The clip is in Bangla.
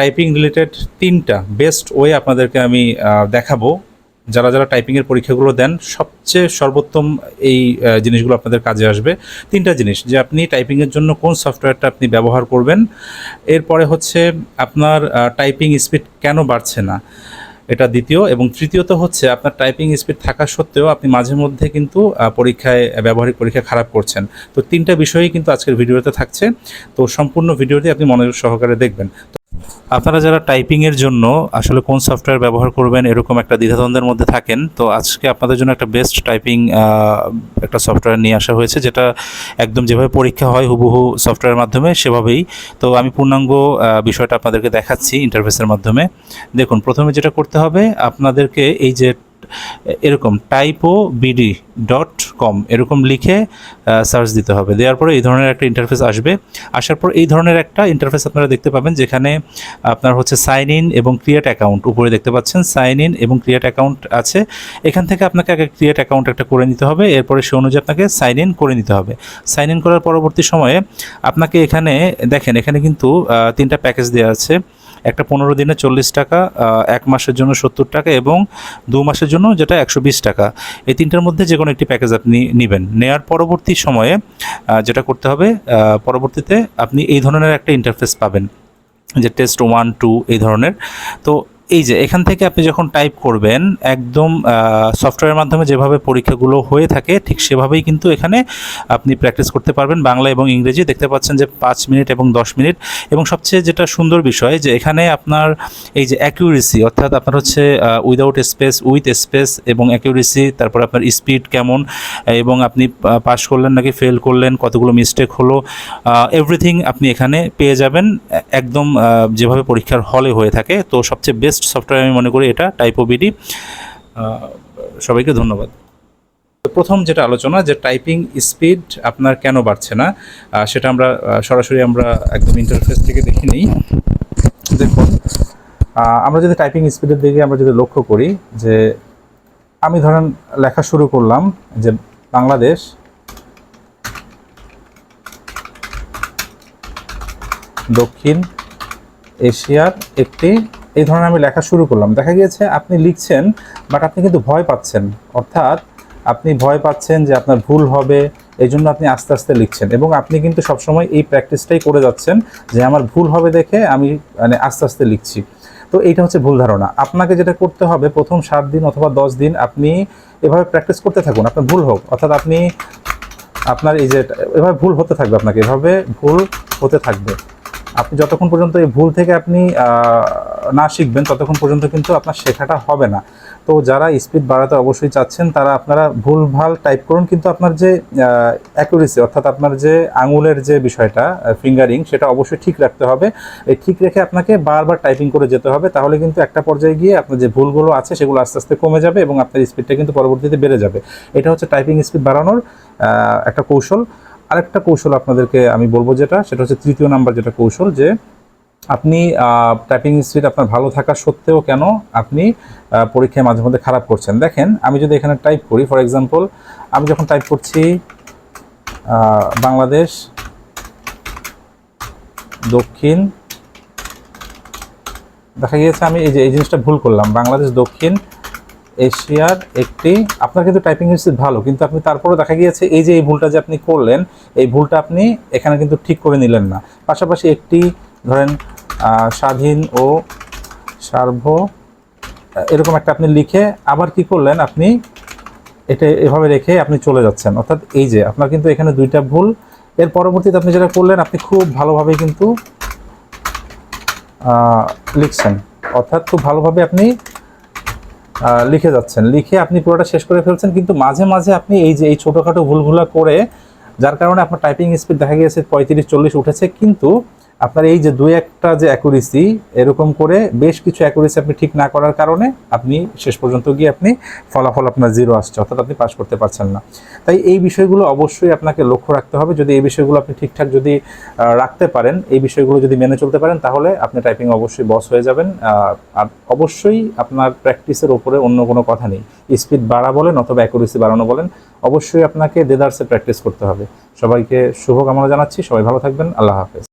টাইপিং রিলেটেড 3টা বেস্ট ওয়ে আপনাদেরকে আমি দেখাবো। যারা যারা টাইপিংয়ের পরীক্ষাগুলো দেন সবচেয়ে সর্বোত্তম এই জিনিসগুলো আপনাদের কাজে আসবে। 3টা জিনিস, যে আপনি টাইপিংয়ের জন্য কোন সফটওয়্যারটা আপনি ব্যবহার করবেন, এরপরে হচ্ছে আপনার টাইপিং স্পিড কেন বাড়ছে না, এটা দ্বিতীয়, এবং তৃতীয়ত হচ্ছে আপনার টাইপিং স্পিড থাকা সত্ত্বেও আপনি মাঝে মধ্যে কিন্তু ব্যবহারিক পরীক্ষা খারাপ করছেন। তো 3টা বিষয়ই কিন্তু আজকের ভিডিওতে থাকছে। তো সম্পূর্ণ ভিডিওটি আপনি মনোযোগ সহকারে দেখবেন। আপনারা যারা টাইপিংয়ের জন্য আসলে কোন সফটওয়্যার ব্যবহার করবেন এরকম একটা দ্বিধাদ্বন্দ্বের মধ্যে থাকেন, তো আজকে আপনাদের জন্য একটা বেস্ট টাইপিং একটা সফটওয়্যার নিয়ে আসা হয়েছে, যেটা একদম যেভাবে পরীক্ষা হয় হুবহু সফটওয়্যারের মাধ্যমে সেভাবেই। তো আমি পূর্ণাঙ্গ বিষয়টা আপনাদেরকে দেখাচ্ছি ইন্টারফেসের মাধ্যমে। দেখুন, প্রথমে যেটা করতে হবে আপনাদেরকে এই যে এরকম typobd.com এরকম লিখে সার্চ দিতে হবে। দেওয়ার পরে এই ধরনের একটা ইন্টারফেস আসবে। আসার পর এই ধরনের একটা ইন্টারফেস আপনারা দেখতে পাবেন, যেখানে আপনার হচ্ছে সাইন ইন এবং ক্রিয়েট অ্যাকাউন্ট উপরে দেখতে পাচ্ছেন। সাইন ইন এবং ক্রিয়েট অ্যাকাউন্ট আছে। এখান থেকে আপনাকে আগে ক্রিয়েট অ্যাকাউন্ট একটা করে নিতে হবে, এরপরে সে অনুযায়ী আপনাকে সাইন ইন করে নিতে হবে। সাইন ইন করার পরবর্তী সময়ে আপনাকে এখানে দেখেন, এখানে কিন্তু 3টা প্যাকেজ দেওয়া আছে। একটা 15 দিনে 40 টাকা, 1 মাসের জন্য 70 টাকা এবং 2 মাসের জন্য যেটা 120 টাকা। এই 3টার মধ্যে যে কোনো একটি প্যাকেজ আপনি নেবেন। নেওয়ার পরবর্তী সময়ে যেটা করতে হবে, পরবর্তীতে আপনি এই ধরনের একটা ইন্টারফেস পাবেন, যে টেস্ট 1, 2 এই ধরনের। তো এই যে এখান থেকে আপনি যখন টাইপ করবেন, একদম সফটওয়্যারের মাধ্যমে যেভাবে পরীক্ষাগুলো হয়ে থাকে ঠিক সেভাবেই কিন্তু এখানে আপনি প্র্যাকটিস করতে পারবেন। বাংলা এবং ইংরেজি দেখতে পাচ্ছেন যে 5 মিনিট এবং 10 মিনিট। এবং সবচেয়ে যেটা সুন্দর বিষয়, যে এখানে আপনার এই যে অ্যাকিউরেসি, অর্থাৎ আপনার হচ্ছে উইদাউট স্পেস, উইথ স্পেস এবং অ্যাকিউরেসি, তারপর আপনার স্পিড কেমন, এবং আপনি পাস করলেন নাকি ফেল করলেন, কতগুলো মিস্টেক হলো, এভরিথিং আপনি এখানে পেয়ে যাবেন, একদম যেভাবে পরীক্ষার হলে হয়ে থাকে। তো সবচেয়ে বেস্ট সফটওয়্যার আমি মনে করি এটা টাইপোবিডি। সবাইকে ধন্যবাদ। প্রথম যেটা আলোচনা, যে টাইপিং স্পিড আপনার কেন বাড়ছে না, সেটা আমরা সরাসরি একদম ইন্টারফেস থেকে দেখে নিই। দেখুন, আমরা যদি টাইপিং স্পিডের দিকে আমরা যদি লক্ষ্য করি, যে আমি ধরেন লেখা শুরু করলাম যে বাংলাদেশ দক্ষিণ এশিয়ার একটি, এই ধরনের আমি লেখা শুরু করলাম। দেখা গিয়েছে আপনি লিখছেন, বাট আপনি কিন্তু ভয় পাচ্ছেন, অর্থাৎ আপনি ভয় পাচ্ছেন যে আপনার ভুল হবে, এই জন্য আপনি আস্তে আস্তে লিখছেন। এবং আপনি কিন্তু সবসময় এই প্র্যাকটিসটাই করে যাচ্ছেন, যে আমার ভুল হবে দেখে আমি আস্তে আস্তে লিখছি। তো এইটা হচ্ছে ভুল ধারণা। আপনাকে যেটা করতে হবে, প্রথম 7 দিন অথবা 10 দিন আপনি এভাবে প্র্যাকটিস করতে থাকুন, আপনার ভুল হোক, অর্থাৎ আপনার এই যে এভাবে ভুল হতে থাকবে, আপনাকে এভাবে ভুল হতে থাকবে। আপনি যতক্ষণ পর্যন্ত এই ভুল থেকে আপনি না শিখবেন ততক্ষণ পর্যন্ত কিন্তু আপনার শেখাটা হবে না। তো যারা স্পিড বাড়াতে অবশ্যই চাচ্ছেন, তারা আপনারা ভুলভাল টাইপ করুন, কিন্তু আপনার যে অ্যাকুরেসি, অর্থাৎ আপনার যে আঙুলের যে বিষয়টা ফিঙ্গারিং, সেটা অবশ্যই ঠিক রাখতে হবে। এই ঠিক রেখে আপনাকে বারবার টাইপিং করে যেতে হবে, তাহলে কিন্তু একটা পর্যায়ে গিয়ে আপনার যে ভুলগুলো আছে সেগুলো আস্তে আস্তে কমে যাবে এবং আপনার স্পিডটা কিন্তু পরবর্তীতে বেড়ে যাবে। এটা হচ্ছে টাইপিং স্পিড বাড়ানোর একটা কৌশল। আরেকটা কৌশল আপনাদেরকে আমি বলবো, সেটা হচ্ছে 3য় নাম্বার যেটা কৌশল, যে আপনি টাইপিং স্পিড আপনার ভালো থাকা সত্ত্বেও কেন আপনি পরীক্ষায় মাঝে মধ্যে খারাপ করছেন। দেখেন, আমি যদি এখানে টাইপ করি, ফর এক্সাম্পল আমি যখন টাইপ করছি বাংলাদেশ দক্ষিণ, দেখা গিয়েছে আমি এই জিনিসটা ভুল করলাম, বাংলাদেশ দক্ষিণ এশিয়ার একটি, আপনার কিন্তু টাইপিং স্পিড ভালো, কিন্তু আপনি তারপরেও দেখা গিয়েছে এই যে এই ভুলটা যে আপনি করলেন, এই ভুলটা আপনি এখানে কিন্তু ঠিক করে নিলেন না। পাশাপাশি একটি ধরেন স্বাধীন ও সার্ব এরকম একটা আপনি লিখে আবার কি করলেন, আপনি এটা এভাবে রেখে আপনি চলে যাচ্ছেন, অর্থাৎ এই যে আপনার কিন্তু এখানে 2টা ভুল। এর পরবর্তীতে আপনি যেটা করলেন, আপনি খুব ভালোভাবে কিন্তু লিখছেন, অর্থাৎ খুব ভালোভাবে আপনি লিখে যাচ্ছেন, লিখে আপনি পুরোটা শেষ করে ফেলছেন, কিন্তু মাঝে মাঝে আপনি এই যে এই ছোটোখাটো ভুলগুলো করে, যার কারণে আপনার টাইপিং স্পিড দেখা গিয়েছে 35-40 উঠেছে, কিন্তু আপনার এই যে 2-1টা যে অ্যাকুরেসি, এরকম করে বেশ কিছু অ্যাকুরেসি আপনি ঠিক না করার কারণে আপনি শেষ পর্যন্ত গিয়ে আপনি ফলাফল আপনার 0 আসছে, অর্থাৎ আপনি পাস করতে পারছেন না। তাই এই বিষয়গুলো অবশ্যই আপনাকে লক্ষ্য রাখতে হবে। যদি এই বিষয়গুলো আপনি ঠিকঠাক যদি রাখতে পারেন, এই বিষয়গুলো যদি মেনে চলতে পারেন, তাহলে আপনি টাইপিং অবশ্যই বস হয়ে যাবেন। আর অবশ্যই আপনার প্র্যাকটিসের ওপরে অন্য কোনো কথা নেই। স্পিড বাড়া বলেন অথবা অ্যাকুরেসি বাড়ানো বলেন, অবশ্যই আপনাকে দেদারসে প্র্যাকটিস করতে হবে। সবাইকে শুভকামনা জানাচ্ছি, সবাই ভালো থাকবেন। আল্লাহ হাফেজ।